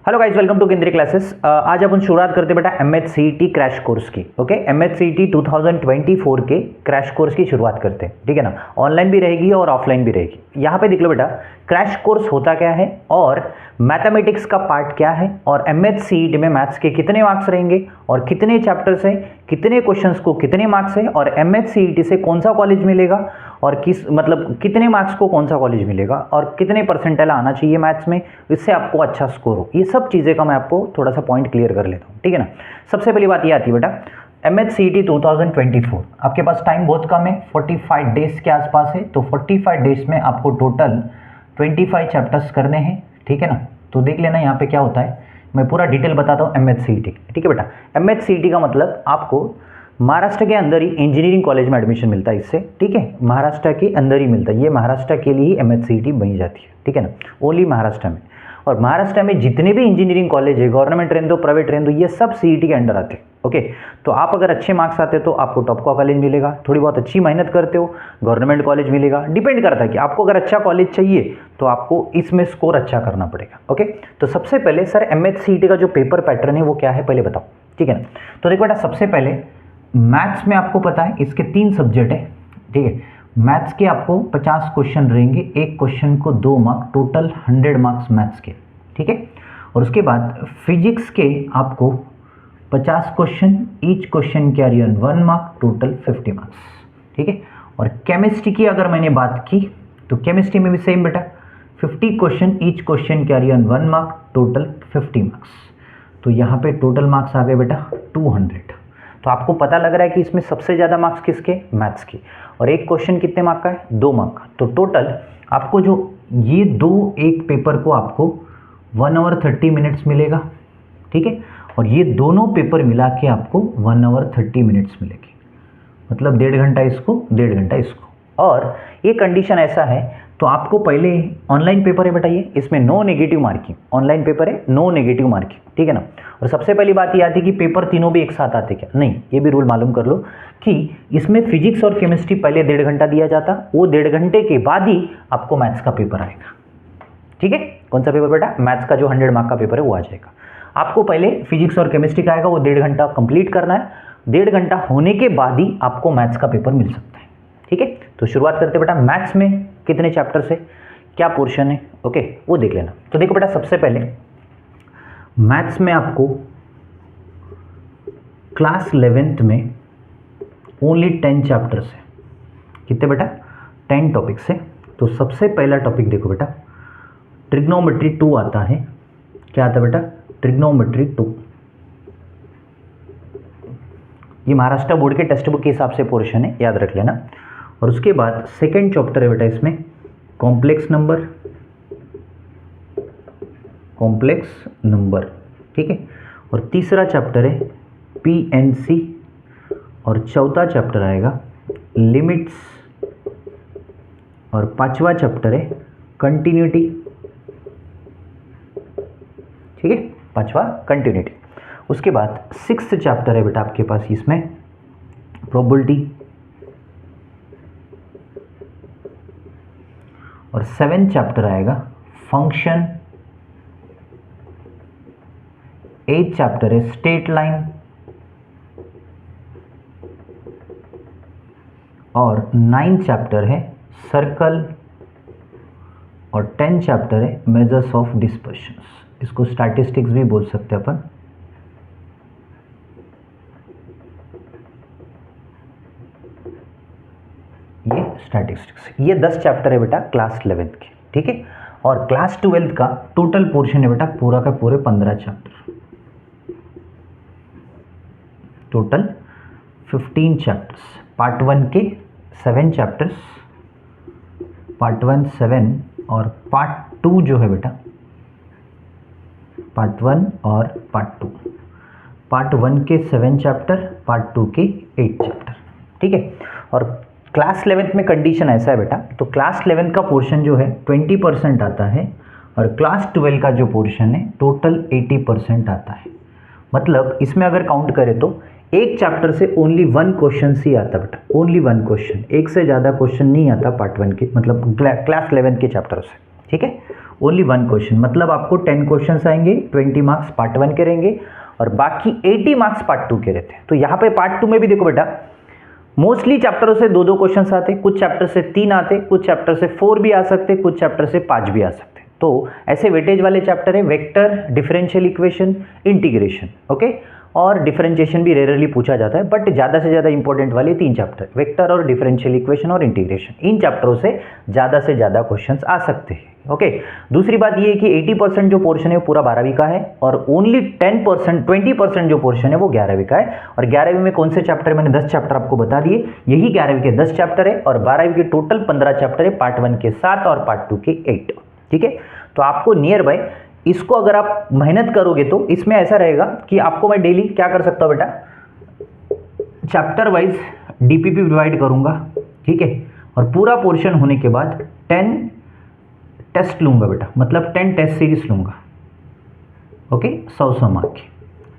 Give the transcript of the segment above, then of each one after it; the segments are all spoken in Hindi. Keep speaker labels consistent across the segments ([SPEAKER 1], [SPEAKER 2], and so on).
[SPEAKER 1] हेलो गाइस, वेलकम टू केंद्रीय क्लासेस। आज अपन शुरुआत करते बेटा MHCET क्रैश कोर्स की। ओके, MHCET 2024 के क्रैश कोर्स की शुरुआत करते हैं, ठीक है ना। ऑनलाइन भी रहेगी और ऑफलाइन भी रहेगी। यहाँ पे देख लो बेटा, क्रैश कोर्स होता क्या है और मैथमेटिक्स का पार्ट क्या है और MHCET में मैथ्स के कितने मार्क्स रहेंगे और कितने चैप्टर्स हैं, कितने क्वेश्चंस को कितने मार्क्स हैं और MHCET से कौन सा कॉलेज मिलेगा और किस मतलब कितने मार्क्स को कौन सा कॉलेज मिलेगा और कितने परसेंटाइल आना चाहिए मैथ्स में, इससे आपको अच्छा स्कोर हो। ये सब चीज़ें का मैं आपको थोड़ा सा पॉइंट क्लियर कर लेता हूँ, ठीक है ना। सबसे पहली बात ये आती है बेटा, MHCET 2024 आपके पास टाइम बहुत कम है, 45 डेज के आसपास है। तो 45 डेज में आपको टोटल 25 चैप्टर्स करने हैं, ठीक है ना। तो देख लेना यहाँ पे क्या होता है, मैं पूरा डिटेल बताता हूँ MHCET, ठीक है बेटा। MHCET का मतलब आपको महाराष्ट्र के अंदर ही इंजीनियरिंग कॉलेज में एडमिशन मिलता है इससे, ठीक है। महाराष्ट्र के अंदर ही मिलता है, ये महाराष्ट्र के लिए ही MHCET बनी जाती है, ठीक है ना, ओनली महाराष्ट्र में। और महाराष्ट्र में जितने भी इंजीनियरिंग कॉलेज है, गवर्नमेंट रहने दो प्राइवेट रहने दो, ये सब CET के अंडर आते हैं। ओके, तो आप अगर अच्छे मार्क्स आते हैं तो आपको टॉप का कॉलेज मिलेगा, थोड़ी बहुत अच्छी मेहनत करते हो गवर्नमेंट कॉलेज मिलेगा। डिपेंड करता है कि आपको अगर अच्छा कॉलेज चाहिए तो आपको इसमें स्कोर अच्छा करना पड़ेगा। ओके, तो सबसे पहले सर MHCET का जो पेपर पैटर्न है वो क्या है पहले बताओ, ठीक है ना। तो देखो बेटा, सबसे पहले मैथ्स में आपको पता है इसके 3 सब्जेक्ट है, ठीक है। मैथ्स के आपको 50 क्वेश्चन रहेंगे, एक क्वेश्चन को 2 मार्क, टोटल 100 मार्क्स मैथ्स के, ठीक है। और उसके बाद फिजिक्स के आपको 50 question, each question carry on 1 mark, total 50 marks, ठीक है। और केमिस्ट्री की अगर मैंने बात की तो केमिस्ट्री में भी सेम बेटा, 50 question, each question carry on 1 mark, total 50 marks. तो यहाँ पे टोटल मार्क्स आ गए बेटा 200। तो आपको पता लग रहा है कि इसमें सबसे ज़्यादा मार्क्स किसके, मैथ्स की। और एक क्वेश्चन कितने मार्क का है, 2 मार्क का। तो टोटल आपको जो ये एक पेपर को आपको 1 आवर 30 मिनट्स मिलेगा, ठीक है। और ये दोनों पेपर मिला के आपको 1 आवर 30 मिनट्स मिलेगी, मतलब 1.5 घंटा इसको, 1.5 घंटा इसको। और ये कंडीशन ऐसा है तो आपको पहले ऑनलाइन पेपर है बेटा, ये इसमें no negative marking, online paper है नो नेगेटिव मार्किंग, ठीक है ना। और सबसे पहली बात ये आती है कि पेपर तीनों भी एक साथ आते क्या, नहीं, ये भी रूल मालूम कर लो कि इसमें फिजिक्स और केमिस्ट्री पहले 1.5 घंटा दिया जाता, वो 1.5 घंटे के बाद ही आपको मैथ्स का पेपर आएगा, ठीक है। कौन सा पेपर बेटा, मैथ्स का जो 100 मार्क का पेपर है वो आ जाएगा। आपको पहले फिजिक्स और केमिस्ट्री का आएगा, वो 1.5 घंटा कंप्लीट करना है, 1.5 घंटा होने के बाद ही आपको मैथ्स का पेपर मिल सकता है, ठीक है। तो शुरुआत करते बेटा, मैथ्स में कितने चैप्टर्स है, क्या पोर्शन है, ओके, वो देख लेना। तो देखो बेटा, सबसे पहले मैथ्स में आपको क्लास 11th में ओनली 10 चैप्टर्स है। कितने बेटा, 10 टॉपिक्स है। तो सबसे पहला टॉपिक देखो बेटा, ट्रिग्नोमेट्री 2 आता है। क्या आता है बेटा, ट्रिग्नोमेट्री 2। ये महाराष्ट्र बोर्ड के टेक्स्ट बुक के हिसाब से पोर्शन है, याद रख लेना। और उसके बाद सेकेंड चैप्टर है बेटा इसमें कॉम्प्लेक्स नंबर, ठीक है। और तीसरा चैप्टर है PNC और चौथा चैप्टर आएगा लिमिट्स और 5वां चैप्टर है कंटिन्यूटी, ठीक है, 5वां कंटिन्यूटी। उसके बाद 6th चैप्टर है बेटा आपके पास इसमें प्रोबेबिलिटी और 7th चैप्टर आएगा फंक्शन, 8th चैप्टर है स्ट्रेट लाइन और 9th चैप्टर है सर्कल और 10th चैप्टर है मेजर्स ऑफ डिस्पर्शंस। इसको स्टैटिस्टिक्स भी बोल सकते हैं अपन। ये स्टैटिस्टिक्स, ये 10 चैप्टर है बेटा क्लास 11th के, ठीक है। और क्लास 12th का टोटल पोर्शन है बेटा पूरा का पूरे 15 चैप्टर, टोटल 15 चैप्टर्स। पार्ट 1 के 7 चैप्टर्स, पार्ट 1 7 और पार्ट 2 जो है बेटा, पार्ट 1 और पार्ट 2, पार्ट 1 के 7 चैप्टर, पार्ट 2 के 8 चैप्टर, ठीक है। और क्लास 11th में कंडीशन ऐसा है बेटा, तो क्लास 11th का पोर्शन जो है 20% आता है और क्लास 12 का जो पोर्शन है टोटल 80% आता है। मतलब इसमें अगर काउंट करें तो एक चैप्टर से ओनली 1 क्वेश्चन ही आता बेटा, ओनली 1 क्वेश्चन, एक से ज़्यादा क्वेश्चन नहीं आता पार्ट 1 के, मतलब क्लास 11th के चैप्टर से, ठीक है, ओनली 1 क्वेश्चन, मतलब आपको 10 क्वेश्चन आएंगे, 20 मार्क्स पार्ट 1 के रहेंगे और बाकी 80 मार्क्स पार्ट 2 के रहते हैं। तो यहाँ पे पार्ट 2 में भी देखो बेटा, मोस्टली चैप्टरों से 2-2 क्वेश्चन आते, कुछ चैप्टर से 3 आते, कुछ चैप्टर से 4 भी आ सकते, कुछ चैप्टर से 5 भी आ सकते। तो ऐसे वेटेज वाले चैप्टर है vector, differential equation, integration, okay, और डिफरेंशिएशन भी रेयरली पूछा जाता है, बट ज़्यादा से ज़्यादा इंपॉर्टेंट वाले 3 चैप्टर, वेक्टर और डिफरेंशियल इक्वेशन और इंटीग्रेशन, इन चैप्टरों से ज़्यादा क्वेश्चंस आ सकते हैं। ओके, दूसरी बात ये है कि 80% जो पोर्शन है वो पूरा 12वीं का है और ओनली 20% जो पोर्शन है वो 11वीं का है। और 11वीं में कौन से चैप्टर, मैंने 10 चैप्टर आपको बता दिए, यही 11वीं के 10 चैप्टर है और 12वीं के टोटल 15 चैप्टर है, पार्ट 1 के 7 और पार्ट 2 के 8। ठीक है, तो आपको नियर बाय इसको अगर आप मेहनत करोगे तो इसमें ऐसा रहेगा कि आपको मैं डेली क्या कर सकता हूं बेटा, चैप्टर वाइज डीपीपी डिवाइड करूंगा, ठीक है, और पूरा पोर्शन होने के बाद 10 टेस्ट लूंगा बेटा, मतलब 10 टेस्ट सीरीज लूंगा, ओके, 100 मार्क की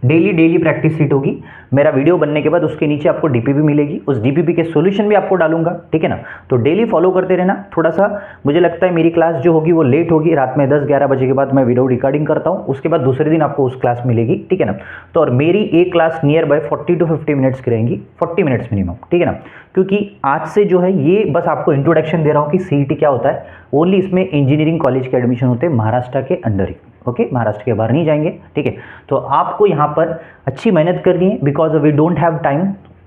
[SPEAKER 1] डेली प्रैक्टिस सीट होगी। मेरा वीडियो बनने के बाद उसके नीचे आपको डीपीपी मिलेगी, उस डीपीपी के सॉल्यूशन भी आपको डालूंगा, ठीक है ना। तो डेली फॉलो करते रहना। थोड़ा सा मुझे लगता है मेरी क्लास जो होगी वो लेट होगी, रात में 10-11 बजे के बाद मैं वीडियो रिकॉर्डिंग करता हूँ, उसके बाद दूसरे दिन आपको उस क्लास मिलेगी, ठीक है ना। तो और मेरी एक class near by 40 to 50 minutes की रहेंगी, 40 मिनट्स मिनिमम, ठीक है ना। क्योंकि आज से जो है ये बस आपको इंट्रोडक्शन दे रहा हूँ कि सीईटी क्या होता है। ओनली इसमें इंजीनियरिंग कॉलेज के एडमिशन होते हैं महाराष्ट्र के अंडर ही, ओके, महाराष्ट्र के बाहर नहीं जाएंगे, ठीक है। तो आपको यहाँ पर अच्छी मेहनत करनी है, because we don't have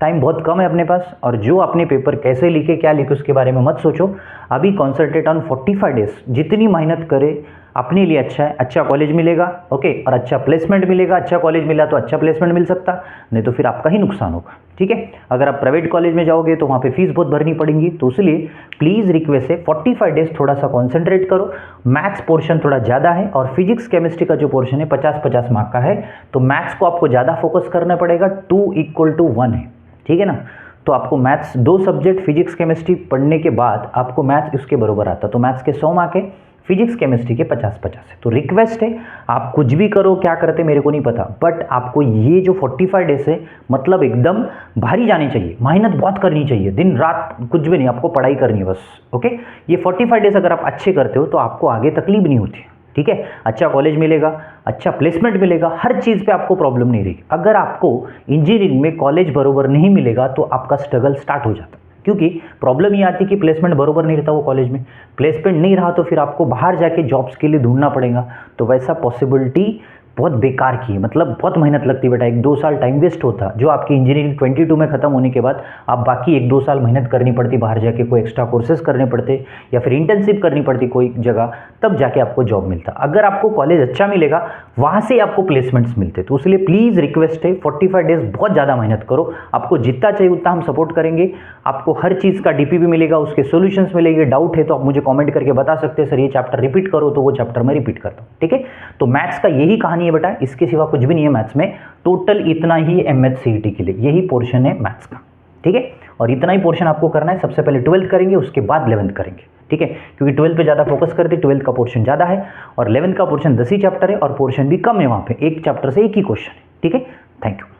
[SPEAKER 1] time बहुत कम है अपने पास। और जो अपने पेपर कैसे लिखे क्या लिखे उसके बारे में मत सोचो, अभी कॉन्संट्रेट ऑन 45 डेज। जितनी मेहनत करे अपने लिए अच्छा है, अच्छा कॉलेज मिलेगा, ओके, और अच्छा प्लेसमेंट मिलेगा। अच्छा कॉलेज मिला तो अच्छा प्लेसमेंट मिल सकता, नहीं तो फिर आपका ही नुकसान होगा, ठीक है। अगर आप प्राइवेट कॉलेज में जाओगे तो वहाँ पे फीस बहुत भरनी पड़ेगी, तो इसलिए प्लीज़ रिक्वेस्ट है 45 डेज थोड़ा सा कॉन्सेंट्रेट करो। मैथ्स पोर्शन थोड़ा ज़्यादा है और फिजिक्स केमिस्ट्री का जो पोर्शन है 50-50 मार्क का है, तो मैथ्स को आपको ज़्यादा फोकस करना पड़ेगा। 2=1 है, ठीक है ना। तो आपको मैथ्स 2 सब्जेक्ट फिजिक्स केमिस्ट्री पढ़ने के बाद आपको मैथ्स इसके बरोबर आता, तो मैथ्स के 100 मार्क है, फिजिक्स केमिस्ट्री के 50-50 है। तो रिक्वेस्ट है, आप कुछ भी करो, क्या करते मेरे को नहीं पता, बट आपको ये जो 45 डेज है मतलब एकदम भारी जानी चाहिए, मेहनत बहुत करनी चाहिए, दिन रात कुछ भी नहीं, आपको पढ़ाई करनी है बस, ओके। ये 45 डेज अगर आप अच्छे करते हो तो आपको आगे तकलीफ नहीं होती, ठीक है। अच्छा कॉलेज मिलेगा, अच्छा प्लेसमेंट मिलेगा, हर चीज़ पे आपको प्रॉब्लम नहीं रहेगी। अगर आपको इंजीनियरिंग में कॉलेज बरोबर नहीं मिलेगा तो आपका स्ट्रगल स्टार्ट हो जाता, क्योंकि प्रॉब्लम ये आती कि प्लेसमेंट बरोबर नहीं रहता वो कॉलेज में, प्लेसमेंट नहीं रहा तो फिर आपको बाहर जाके जॉब्स के लिए ढूंढना पड़ेगा, तो वैसा पॉसिबिलिटी बहुत बेकार की है, मतलब बहुत मेहनत लगती है बेटा, 1-2 साल टाइम वेस्ट होता, जो आपकी इंजीनियरिंग 22 में खत्म होने के बाद आप बाकी 1-2 साल मेहनत करनी पड़ती, बाहर जाके कोई एक्स्ट्रा कोर्सेज करने पड़ते या फिर इंटर्नशिप करनी पड़ती कोई जगह, तब जाके आपको जॉब मिलता। अगर आपको कॉलेज अच्छा मिलेगा वहाँ से आपको प्लेसमेंट्स मिलते। तो इसलिए प्लीज़ रिक्वेस्ट है 45 डेज बहुत ज़्यादा मेहनत करो, आपको जितना चाहिए उतना हम सपोर्ट करेंगे, आपको हर चीज़ का डीपीपी मिलेगा, उसके सॉल्यूशंस मिलेंगे। डाउट है तो आप मुझे कमेंट करके बता सकते हैं, सर ये चैप्टर रिपीट करो, तो वो चैप्टर मैं रिपीट करता हूँ, ठीक है। तो मैथ्स का यही कहानी है बेटा, इसके सिवा कुछ भी नहीं है मैथ्स में, टोटल इतना ही एमएच सीईटी के लिए यही पोर्शन है मैथ्स का, ठीक है। और इतना ही पोर्शन आपको करना है, सबसे पहले 12th करेंगे, उसके बाद 11th करेंगे, ठीक है, क्योंकि 12th पे ज़्यादा फोकस करते, 12th का पोर्शन ज़्यादा है और 11th का पोर्शन 10 ही चैप्टर है और पोर्शन भी कम है, वहाँ पे एक चैप्टर से एक ही क्वेश्चन है, ठीक है। Thank you.